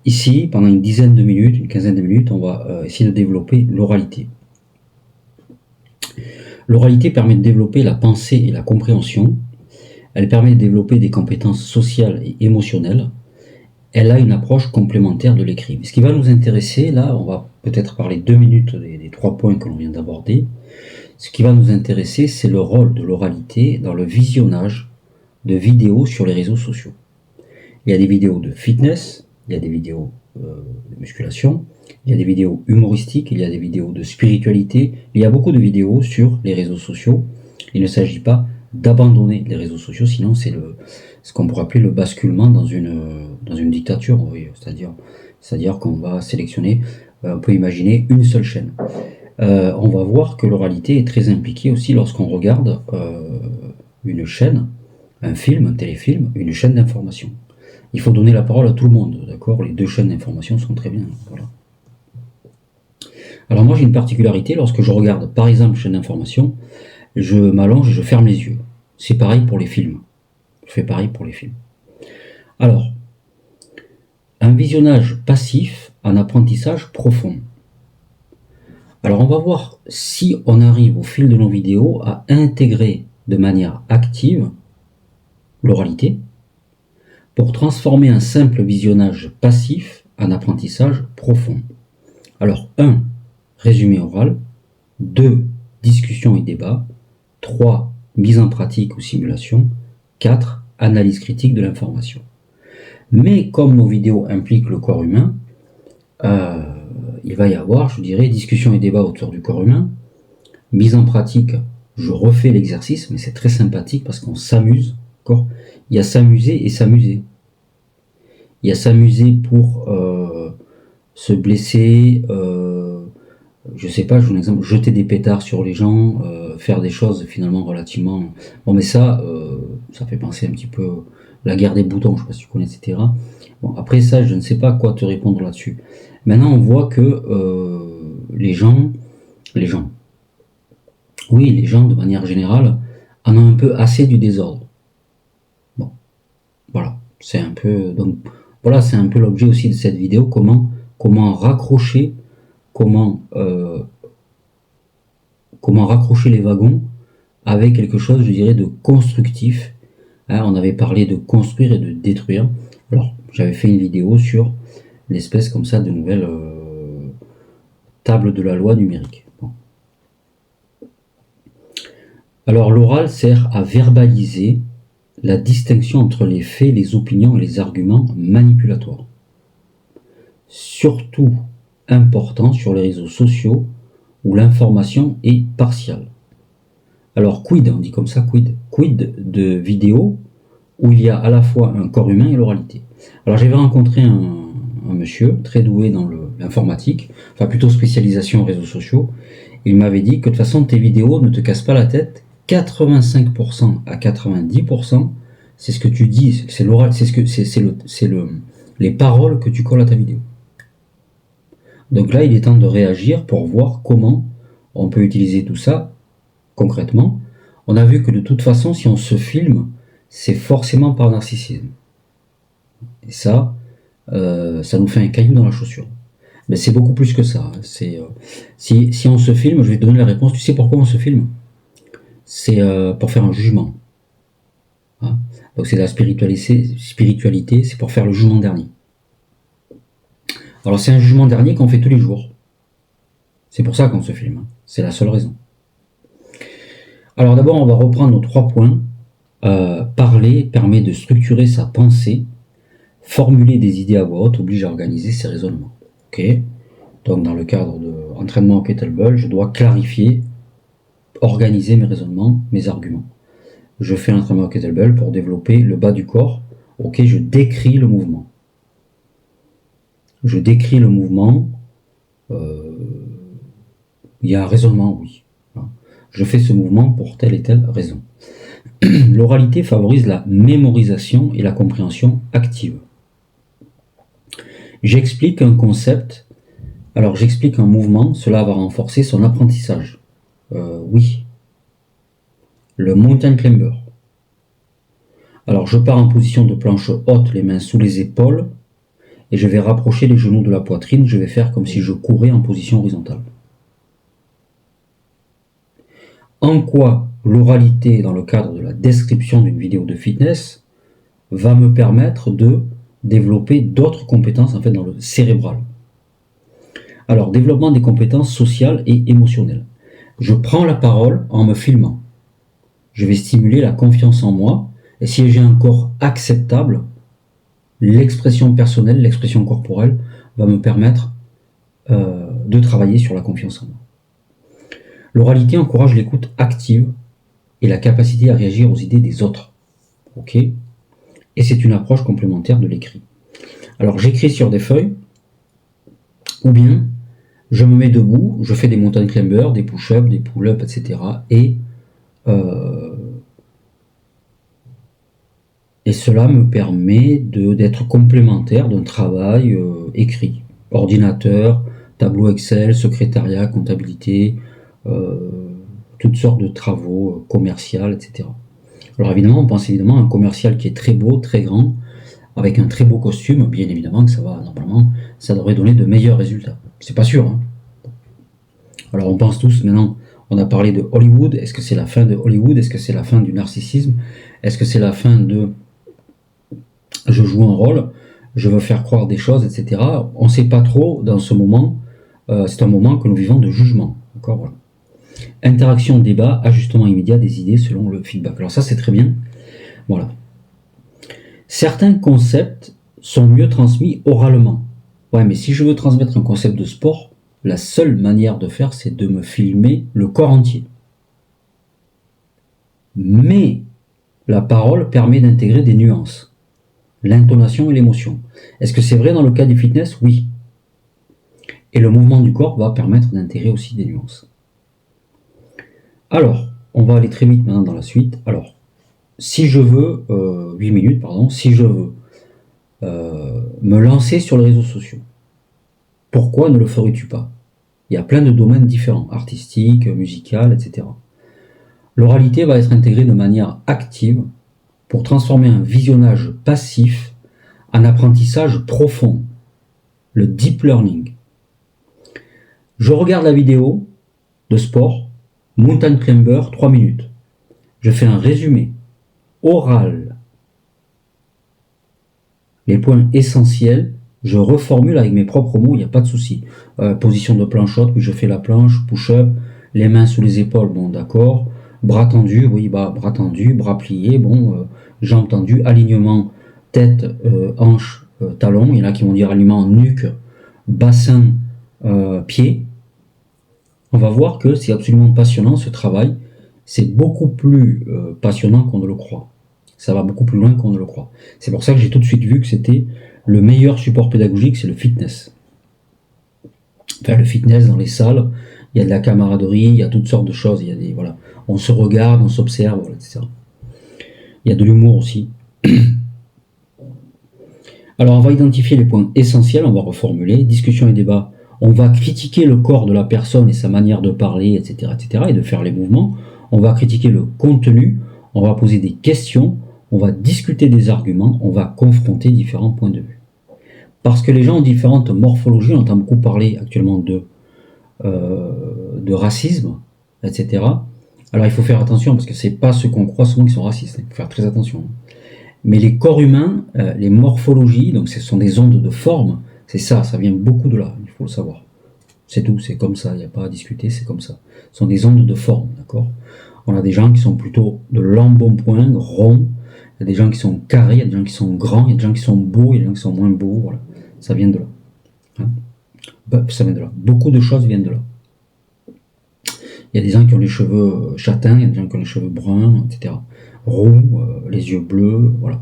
Ici, pendant une dizaine de minutes, une quinzaine de minutes, on va essayer de développer l'oralité. L'oralité permet de développer la pensée et la compréhension. Elle permet de développer des compétences sociales et émotionnelles. Elle a une approche complémentaire de l'écrit. Ce qui va nous intéresser, là, on va peut-être parler 2 minutes des 3 points que l'on vient d'aborder. Ce qui va nous intéresser, c'est le rôle de l'oralité dans le visionnage de vidéos sur les réseaux sociaux. Il y a des vidéos de fitness, il y a des vidéos de musculation, il y a des vidéos humoristiques, il y a des vidéos de spiritualité, il y a beaucoup de vidéos sur les réseaux sociaux. Il ne s'agit pas d'abandonner les réseaux sociaux, sinon c'est ce qu'on pourrait appeler le basculement dans une dictature, oui, c'est-à-dire qu'on va sélectionner, on peut imaginer une seule chaîne. On va voir que l'oralité est très impliquée aussi lorsqu'on regarde une chaîne, un film, un téléfilm, une chaîne d'information. Il faut donner la parole à tout le monde, d'accord? Les 2 chaînes d'information sont très bien, voilà. Alors moi j'ai une particularité, lorsque je regarde par exemple une chaîne d'information, je m'allonge et je ferme les yeux. C'est pareil pour les films. Je fais pareil pour les films. Alors, un visionnage passif, un apprentissage profond. Alors on va voir si on arrive au fil de nos vidéos à intégrer de manière active l'oralité pour transformer un simple visionnage passif en apprentissage profond. Alors 1. Résumé oral. 2. Discussion et débat. 3. Mise en pratique ou simulation. 4. Analyse critique de l'information. Mais comme nos vidéos impliquent le corps humain, il va y avoir, je dirais, discussion et débat autour du corps humain. Mise en pratique, je refais l'exercice, mais c'est très sympathique parce qu'on s'amuse. Il y a s'amuser et s'amuser. Il y a s'amuser pour se blesser, je sais pas, je vous donne un exemple, jeter des pétards sur les gens, faire des choses finalement relativement... Bon, mais ça fait penser un petit peu la guerre des boutons, je sais pas si tu connais, etc. Bon, après ça, je ne sais pas quoi te répondre là-dessus. Maintenant, on voit que les gens, oui, les gens de manière générale, en ont un peu assez du désordre. Bon, voilà, c'est un peu... Donc, voilà, c'est un peu l'objet aussi de cette vidéo, comment raccrocher, comment raccrocher les wagons avec quelque chose, je dirais, de constructif. Hein, on avait parlé de construire et de détruire. Alors, j'avais fait une vidéo sur l'espèce comme ça de nouvelle table de la loi numérique. Bon. Alors, l'oral sert à verbaliser la distinction entre les faits, les opinions et les arguments manipulatoires. Surtout important sur les réseaux sociaux où l'information est partiale. Alors quid, on dit comme ça, quid de vidéos où il y a à la fois un corps humain et l'oralité. Alors j'avais rencontré un monsieur très doué dans l'informatique, enfin plutôt spécialisation réseaux sociaux. Il m'avait dit que de toute façon tes vidéos ne te cassent pas la tête, 85% à 90%, c'est ce que tu dis, c'est l'oral, c'est les paroles que tu colles à ta vidéo. Donc là, il est temps de réagir pour voir comment on peut utiliser tout ça concrètement. On a vu que de toute façon, si on se filme, c'est forcément par narcissisme. Et ça, ça nous fait un caillou dans la chaussure. Mais c'est beaucoup plus que ça. Si on se filme, je vais te donner la réponse. Tu sais pourquoi on se filme? C'est pour faire un jugement. Hein, donc c'est la spiritualité, c'est pour faire le jugement dernier. Alors c'est un jugement dernier qu'on fait tous les jours. C'est pour ça qu'on se filme. C'est la seule raison. Alors d'abord, on va reprendre nos 3 points. Parler permet de structurer sa pensée. Formuler des idées à voix haute oblige à organiser ses raisonnements. Ok. Donc dans le cadre de entraînement au kettlebell, je dois clarifier, organiser mes raisonnements, mes arguments. Je fais un entraînement au kettlebell pour développer le bas du corps. Ok, je décris le mouvement. Je décris le mouvement. Il y a un raisonnement, oui. Je fais ce mouvement pour telle et telle raison. L'oralité favorise la mémorisation et la compréhension active. J'explique un concept, alors j'explique un mouvement, cela va renforcer son apprentissage. Oui. Le mountain climber. Alors je pars en position de planche haute, les mains sous les épaules, et je vais rapprocher les genoux de la poitrine, je vais faire comme si je courais en position horizontale. En quoi l'oralité, dans le cadre de la description d'une vidéo de fitness, va me permettre de développer d'autres compétences en fait dans le cérébral. Alors, développement des compétences sociales et émotionnelles. Je prends la parole en me filmant. Je vais stimuler la confiance en moi, et si j'ai un corps acceptable, l'expression personnelle, l'expression corporelle va me permettre de travailler sur la confiance en moi. L'oralité encourage l'écoute active et la capacité à réagir aux idées des autres. Ok ? Et c'est une approche complémentaire de l'écrit. Alors j'écris sur des feuilles, ou bien je me mets debout, je fais des mountain climbers, des push-ups, des pull-ups, etc. Et cela me permet d'être complémentaire d'un travail écrit. Ordinateur, tableau Excel, secrétariat, comptabilité, toutes sortes de travaux commerciaux, etc. Alors évidemment, on pense évidemment à un commercial qui est très beau, très grand, avec un très beau costume, bien évidemment que ça va, normalement, ça devrait donner de meilleurs résultats. C'est pas sûr, hein. Alors on pense tous, maintenant, on a parlé de Hollywood, est-ce que c'est la fin de Hollywood? Est-ce que c'est la fin du narcissisme? Est-ce que c'est la fin de je joue un rôle, je veux faire croire des choses, etc. On ne sait pas trop dans ce moment, c'est un moment que nous vivons de jugement. D'accord, voilà. Interaction, débat, ajustement immédiat des idées selon le feedback. Alors ça c'est très bien. Voilà. Certains concepts sont mieux transmis oralement. Ouais, mais si je veux transmettre un concept de sport, la seule manière de faire, c'est de me filmer le corps entier. Mais la parole permet d'intégrer des nuances, l'intonation et l'émotion. Est-ce que c'est vrai dans le cas du fitness? Oui. Et le mouvement du corps va permettre d'intégrer aussi des nuances. Alors, on va aller très vite maintenant dans la suite. Alors, si je veux, 8 minutes, pardon, si je veux me lancer sur les réseaux sociaux, pourquoi ne le ferais-tu pas? Il y a plein de domaines différents, artistiques, musicaux, etc. L'oralité va être intégrée de manière active pour transformer un visionnage passif en apprentissage profond, le deep learning. Je regarde la vidéo de sport, mountain climber, 3 minutes. Je fais un résumé oral, les points essentiels, je reformule avec mes propres mots, il n'y a pas de souci. Position de planchotte, puis je fais la planche, push-up, les mains sous les épaules, bon d'accord. Bras tendus, oui, bras tendus, bras pliés, bon, jambes tendues, alignement, tête, hanche, talon. Il y en a qui vont dire alignement nuque, bassin, pied. On va voir que c'est absolument passionnant ce travail. C'est beaucoup plus passionnant qu'on ne le croit. Ça va beaucoup plus loin qu'on ne le croit. C'est pour ça que j'ai tout de suite vu que c'était le meilleur support pédagogique, c'est le fitness. Enfin, le fitness dans les salles, il y a de la camaraderie, il y a toutes sortes de choses. Il y a des, voilà, on se regarde, on s'observe, voilà, etc. Il y a de l'humour aussi. Alors, on va identifier les points essentiels, on va reformuler, discussion et débat. On va critiquer le corps de la personne et sa manière de parler, etc., etc., et de faire les mouvements. On va critiquer le contenu, on va poser des questions, on va discuter des arguments, on va confronter différents points de vue. Parce que les gens ont différentes morphologies, on entend beaucoup parler actuellement de racisme, etc. Alors il faut faire attention, parce que c'est pas ceux qu'on croit souvent qui sont racistes, il faut faire très attention. Mais les corps humains, les morphologies, donc ce sont des ondes de forme, c'est ça, ça vient beaucoup de là, il faut le savoir. C'est tout, c'est comme ça, il n'y a pas à discuter, c'est comme ça. Ce sont des ondes de forme, d'accord? On a des gens qui sont plutôt de l'embonpoint, ronds, il y a des gens qui sont carrés, il y a des gens qui sont grands, il y a des gens qui sont beaux, il y a des gens qui sont moins beaux, voilà. Ça vient de là. Hein, ça vient de là. Beaucoup de choses viennent de là. Il y a des gens qui ont les cheveux châtains, il y a des gens qui ont les cheveux bruns, etc. Roux, les yeux bleus, voilà.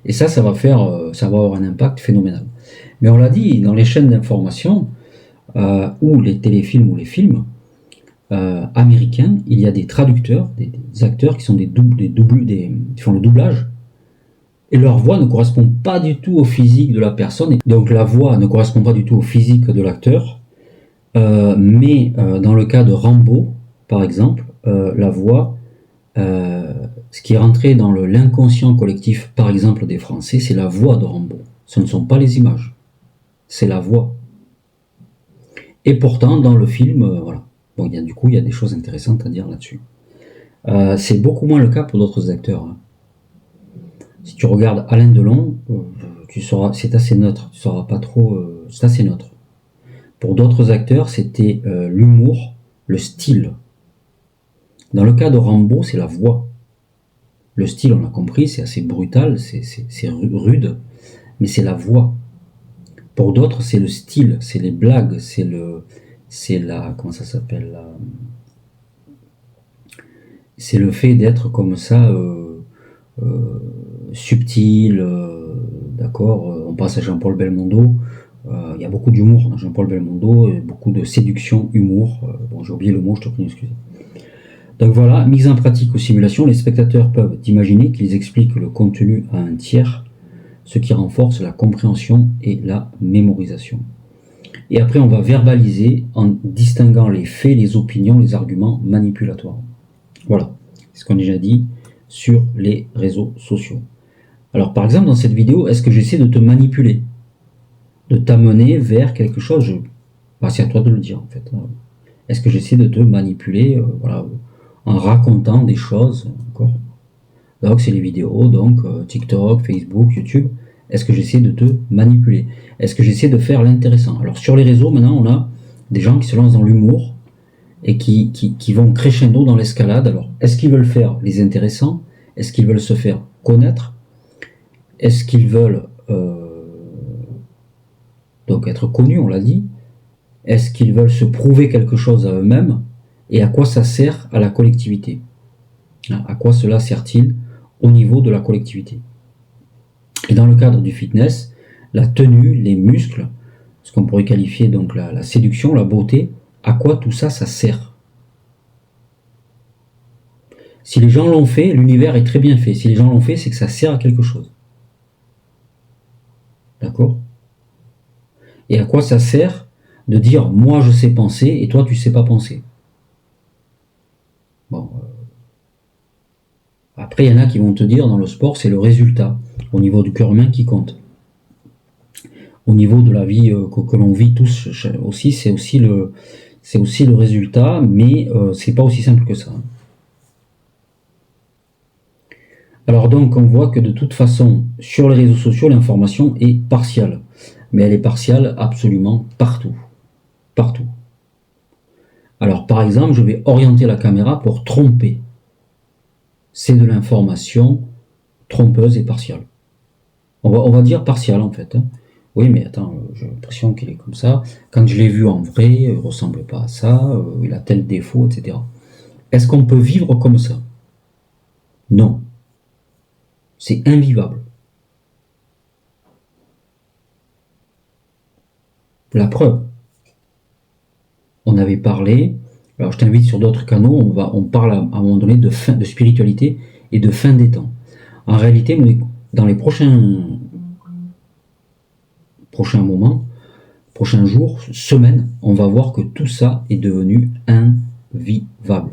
Et ça va avoir un impact phénoménal. Mais on l'a dit, dans les chaînes d'information, ou les téléfilms ou les films américains, il y a des traducteurs, des acteurs qui sont qui font le doublage, et leur voix ne correspond pas du tout au physique de la personne. Donc la voix ne correspond pas du tout au physique de l'acteur, mais dans le cas de Rambo, par exemple, la voix, ce qui est rentré dans l'inconscient collectif, par exemple des Français, c'est la voix de Rambo. Ce ne sont pas les images. c'est la voix. Et pourtant, dans le film, voilà. Bon, il y a des choses intéressantes à dire là-dessus. C'est beaucoup moins le cas pour d'autres acteurs, hein. Si tu regardes Alain Delon, c'est assez neutre, tu sauras pas trop, c'est assez neutre. Pour d'autres acteurs, c'était l'humour, le style. Dans le cas de Rambo, c'est la voix. Le style, on a compris, c'est assez brutal, c'est rude, mais c'est la voix. Pour d'autres, c'est le style, c'est les blagues, c'est la, comment ça s'appelle, c'est le fait d'être comme ça, subtil, d'accord. On passe à Jean-Paul Belmondo. Il y a beaucoup d'humour dans Jean-Paul Belmondo, et beaucoup de séduction, humour. Bon, j'ai oublié le mot, je te prie d'excuser. Donc voilà, mise en pratique ou simulation, les spectateurs peuvent imaginer qu'ils expliquent le contenu à un tiers, ce qui renforce la compréhension et la mémorisation. Et après, on va verbaliser en distinguant les faits, les opinions, les arguments manipulatoires. Voilà, c'est ce qu'on a déjà dit sur les réseaux sociaux. Alors par exemple, dans cette vidéo, est-ce que j'essaie de te manipuler, de t'amener vers quelque chose? C'est à toi de le dire en fait. Est-ce que j'essaie de te manipuler, voilà, en racontant des choses, d'accord? Donc c'est les vidéos, donc TikTok, Facebook, YouTube. Est-ce que j'essaie de te manipuler? Est-ce que j'essaie de faire l'intéressant? Alors sur les réseaux, maintenant, on a des gens qui se lancent dans l'humour et qui vont crescendo dans l'escalade. Alors, est-ce qu'ils veulent faire les intéressants? Est-ce qu'ils veulent se faire connaître? Est-ce qu'ils veulent donc être connus, on l'a dit? Est-ce qu'ils veulent se prouver quelque chose à eux-mêmes? Et à quoi ça sert à la collectivité? À quoi cela sert-il au niveau de la collectivité? Et dans le cadre du fitness, la tenue, les muscles, ce qu'on pourrait qualifier donc la séduction, la beauté, à quoi tout ça, ça sert? Si les gens l'ont fait, l'univers est très bien fait. Si les gens l'ont fait, c'est que ça sert à quelque chose. D'accord? Et à quoi ça sert de dire moi je sais penser et toi tu sais pas penser? Bon. Après, il y en a qui vont te dire dans le sport, c'est le résultat au niveau du cœur humain qui compte. Au niveau de la vie que l'on vit tous aussi, c'est aussi le résultat, mais c'est pas aussi simple que ça. Alors donc, on voit que de toute façon, sur les réseaux sociaux, l'information est partiale. Mais elle est partiale absolument partout. Partout. Alors par exemple, je vais orienter la caméra pour tromper. C'est de l'information trompeuse et partiale. On va dire partiale en fait. Oui, mais attends, j'ai l'impression qu'il est comme ça. Quand je l'ai vu en vrai, il ne ressemble pas à ça, il a tel défaut, etc. Est-ce qu'on peut vivre comme ça? Non. C'est invivable. La preuve. On avait parlé, alors je t'invite sur d'autres canaux, on parle à un moment donné de spiritualité et de fin des temps. En réalité, dans les prochains moments, prochains jours, semaines, on va voir que tout ça est devenu invivable.